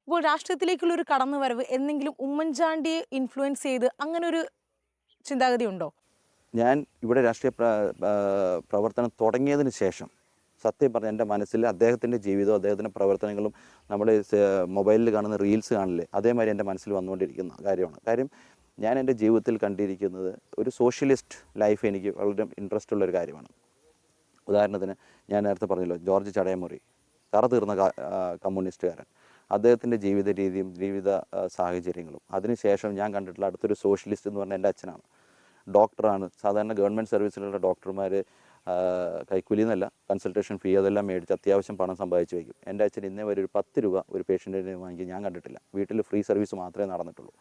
ഇപ്പോൾ രാഷ്ട്രീയത്തിലേക്കുള്ള ഒരു കടന്നുവരവ് എന്തെങ്കിലും ഉമ്മൻചാണ്ടിയെ ഇൻഫ്ലുവൻസ് ചെയ്ത് അങ്ങനെ ഒരു ചിന്താഗതി ഉണ്ടോ? ഞാൻ ഇവിടെ രാഷ്ട്രീയ പ്രവർത്തനം തുടങ്ങിയതിന് ശേഷം സത്യം പറഞ്ഞ എൻ്റെ മനസ്സിൽ അദ്ദേഹത്തിൻ്റെ ജീവിതവും അദ്ദേഹത്തിൻ്റെ പ്രവർത്തനങ്ങളും നമ്മൾ മൊബൈലിൽ കാണുന്ന റീൽസ് കാണില്ലേ, അതേമാതിരി എൻ്റെ മനസ്സിൽ വന്നുകൊണ്ടിരിക്കുന്ന കാര്യമാണ്. കാര്യം ഞാൻ എൻ്റെ ജീവിതത്തിൽ കണ്ടിരിക്കുന്നത് ഒരു സോഷ്യലിസ്റ്റ് ലൈഫ് എനിക്ക് വളരെ ഇൻട്രസ്റ്റ് ഉള്ളൊരു കാര്യമാണ്. ഉദാഹരണത്തിന് ഞാൻ നേരത്തെ പറഞ്ഞല്ലോ, ജോർജ് ചടയമൂരി തറ തീർന്ന കമ്മ്യൂണിസ്റ്റുകാരൻ. അദ്ദേഹത്തിൻ്റെ ജീവിത രീതിയും ജീവിത സാഹചര്യങ്ങളും അതിനുശേഷം ഞാൻ കണ്ടിട്ടുള്ള അടുത്തൊരു സോഷ്യലിസ്റ്റ് എന്ന് പറഞ്ഞാൽ എൻ്റെ അച്ഛനാണ്. ഡോക്ടറാണ്. സാധാരണ ഗവൺമെൻറ് സർവീസിലുള്ള ഡോക്ടർമാർ കൈക്കൂലി എന്നല്ല, കൺസൾട്ടേഷൻ ഫീ അതെല്ലാം മേടിച്ച് അത്യാവശ്യം പണം സമ്പാദിച്ച് വയ്ക്കും. എൻ്റെ അച്ഛൻ ഇന്നേ വരെ ഒരു 10 രൂപ ഒരു പേഷ്യൻറ്റിന് വാങ്ങി ഞാൻ കണ്ടിട്ടില്ല. വീട്ടിൽ ഫ്രീ സർവീസ് മാത്രമേ നടന്നിട്ടുള്ളൂ.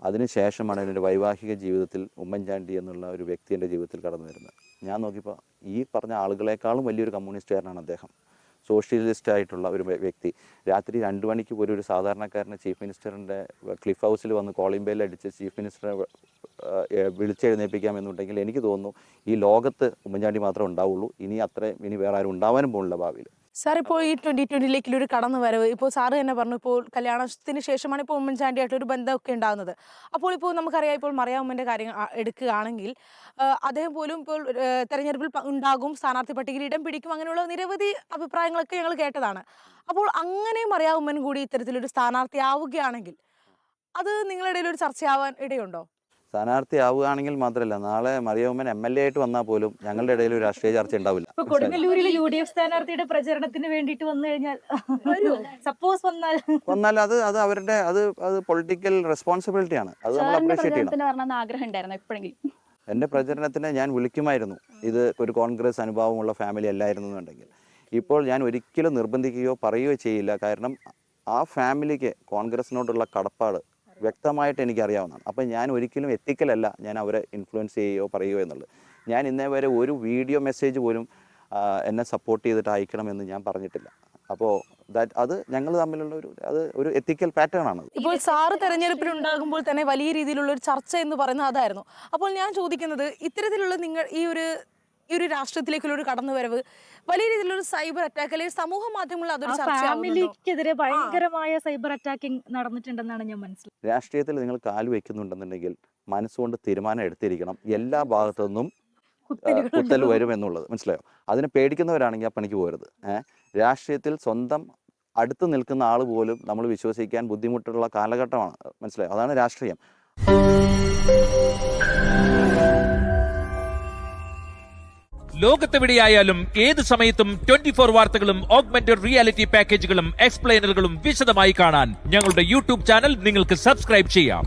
അതിനുശേഷമാണ് എൻ്റെ വൈവാഹിക ജീവിതത്തിൽ ഉമ്മൻചാണ്ടി എന്നുള്ള ഒരു വ്യക്തി എൻ്റെ ജീവിതത്തിൽ കടന്നു വരുന്നത്. ഞാൻ നോക്കിയപ്പോൾ ഈ പറഞ്ഞ ആളുകളെക്കാളും വലിയൊരു കമ്മ്യൂണിസ്റ്റുകാരനാണ് അദ്ദേഹം. സോഷ്യലിസ്റ്റ് ആയിട്ടുള്ള ഒരു വ്യക്തി. രാത്രി 2 മണിക്ക് പോലും ഒരു സാധാരണക്കാരനെ ചീഫ് മിനിസ്റ്ററിൻ്റെ ക്ലിഫ് ഹൗസിൽ വന്ന് കോളിംഗ് ബെൽ അടിച്ച് ചീഫ് മിനിസ്റ്ററെ വിളിച്ചെഴുന്നേൽപ്പിക്കാമെന്നുണ്ടെങ്കിൽ എനിക്ക് തോന്നുന്നു ഈ ലോകത്ത് ഉമ്മൻചാണ്ടി മാത്രമേ ഉണ്ടാവുള്ളൂ. ഇനി വേറെ ആരും ഉണ്ടാവാനും പോകുന്നില്ല ഭാവിയിൽ. സാർ, ഇപ്പോൾ ഈ 2020 ഒരു കടന്നുവരവ്, ഇപ്പോൾ സാറ് തന്നെ പറഞ്ഞു, ഇപ്പോൾ കല്യാണത്തിന് ശേഷമാണ് ഇപ്പോൾ ഉമ്മൻചാണ്ടിയായിട്ടൊരു ബന്ധമൊക്കെ ഉണ്ടാകുന്നത്. അപ്പോൾ ഇപ്പോൾ നമുക്കറിയാം, ഇപ്പോൾ മറിയാമ്മൻ്റെ കാര്യം എടുക്കുകയാണെങ്കിൽ അദ്ദേഹം പോലും ഇപ്പോൾ തെരഞ്ഞെടുപ്പിൽ ഉണ്ടാകും, സ്ഥാനാർത്ഥി പട്ടികയിൽ ഇടം പിടിക്കും, അങ്ങനെയുള്ള നിരവധി അഭിപ്രായങ്ങളൊക്കെ ഞങ്ങൾ കേട്ടതാണ്. അപ്പോൾ അങ്ങനെ മറിയാമ്മൻ കൂടി ഇത്തരത്തിലൊരു സ്ഥാനാർത്ഥിയാവുകയാണെങ്കിൽ അത് നിങ്ങളുടെ ഇടയിൽ ഒരു ചർച്ചയാവാൻ ഇടയുണ്ടോ? സ്ഥാനാർത്ഥിയാവുകയാണെങ്കിൽ മാത്രമല്ല, നാളെ മറിയാമ്മൻ MLA ആയിട്ട് വന്നാൽ പോലും ഞങ്ങളുടെ ഇടയിൽ ഒരു രാഷ്ട്രീയ ചർച്ച ഉണ്ടാവില്ല. കൊടുങ്ങല്ലൂരിലെ UDF സ്ഥാനാർത്ഥിയുടെ പ്രചരണത്തിന് വേണ്ടിയിട്ട് വന്നു കഴിഞ്ഞാൽ, സപ്പോസ് വന്നാൽ അത് അവരുടെ അത് പൊളിറ്റിക്കൽ റെസ്പോൺസിബിലിറ്റിയാണ്. അത് നമ്മൾ അപ്രീഷിയേറ്റ് ചെയ്യണം. ആഗ്രഹം ഉണ്ടായിരുന്നു എപ്പോഴെങ്കിലും? എൻ്റെ പ്രചരണത്തിന് ഞാൻ വിളിക്കുമായിരുന്നു. ഇത് ഒരു കോൺഗ്രസ് അനുഭവമുള്ള ഫാമിലി അല്ലായിരുന്നു എന്നുണ്ടെങ്കിൽ. ഇപ്പോൾ ഞാൻ ഒരിക്കലും നിർബന്ധിക്കുകയോ പറയുകയോ ചെയ്യില്ല. കാരണം ആ ഫാമിലിക്ക് കോൺഗ്രസിനോടുള്ള കടപ്പാട് വ്യക്തമായിട്ട് എനിക്കറിയാവുന്നതാണ്. അപ്പം ഞാൻ ഒരിക്കലും എത്തിക്കലല്ല ഞാൻ അവരെ ഇൻഫ്ലുവൻസ് ചെയ്യുകയോ പറയുകയോ എന്നുള്ളത്. ഞാൻ ഇന്നേ വരെ ഒരു വീഡിയോ മെസ്സേജ് പോലും എന്നെ സപ്പോർട്ട് ചെയ്തിട്ട് അയക്കണമെന്ന് ഞാൻ പറഞ്ഞിട്ടില്ല. അപ്പോൾ അത് ഞങ്ങൾ തമ്മിലുള്ള ഒരു എത്തിക്കൽ പാറ്റേൺ ആണ്. ഇപ്പോൾ സാറ് തെരഞ്ഞെടുപ്പിൽ ഉണ്ടാകുമ്പോൾ തന്നെ വലിയ രീതിയിലുള്ള ഒരു ചർച്ച എന്ന് പറയുന്നത് അതായിരുന്നു. അപ്പോൾ ഞാൻ ചോദിക്കുന്നത്, ഇത്തരത്തിലുള്ള നിങ്ങൾ ഈ ഒരു രാഷ്ട്രീയത്തിലേക്കുള്ള ഒരു കടന്നുവരവ് വലിയ രീതിയിലുള്ള സൈബർ അറ്റാക്ക് അല്ലെങ്കിൽ സമൂഹ മാധ്യമങ്ങളിൽ അതൊരു ഫാമിലിക്കെതിരെ ഭയങ്കരമായ സൈബർ അറ്റാക്കിംഗ് നടന്നിട്ടുണ്ടെന്നാണ് ഞാൻ മനസ്സിലാക്കുന്നത്. രാഷ്ട്രീയത്തിൽ നിങ്ങൾ കാല് വെക്കുന്നുണ്ടെന്നുണ്ടെങ്കിൽ മനസ്സുകൊണ്ട് തീരുമാനം എടുത്തിരിക്കണം. എല്ലാ ഭാഗത്തു നിന്നും കുത്തൽ വരും എന്നുള്ളത് മനസ്സിലായോ? അതിനെ പേടിക്കുന്നവരാണെങ്കിൽ ആ പണിക്ക് പോകരുത്. രാഷ്ട്രീയത്തിൽ സ്വന്തം അടുത്ത് നിൽക്കുന്ന ആൾ പോലും നമ്മൾ വിശ്വസിക്കാൻ ബുദ്ധിമുട്ടുള്ള കാലഘട്ടമാണ്. മനസ്സിലായോ? അതാണ് രാഷ്ട്രീയം. ലോകത്തെവിടെയായാലും ഏത് സമയത്തും 24 വാർത്തകളും ഓഗ്മെന്റഡ് റിയാലിറ്റി പാക്കേജുകളും എക്സ്പ്ലെയിനറുകളും വിശദമായി കാണാൻ ഞങ്ങളുടെ YouTube ചാനൽ നിങ്ങൾക്ക് സബ്സ്ക്രൈബ് ചെയ്യാം.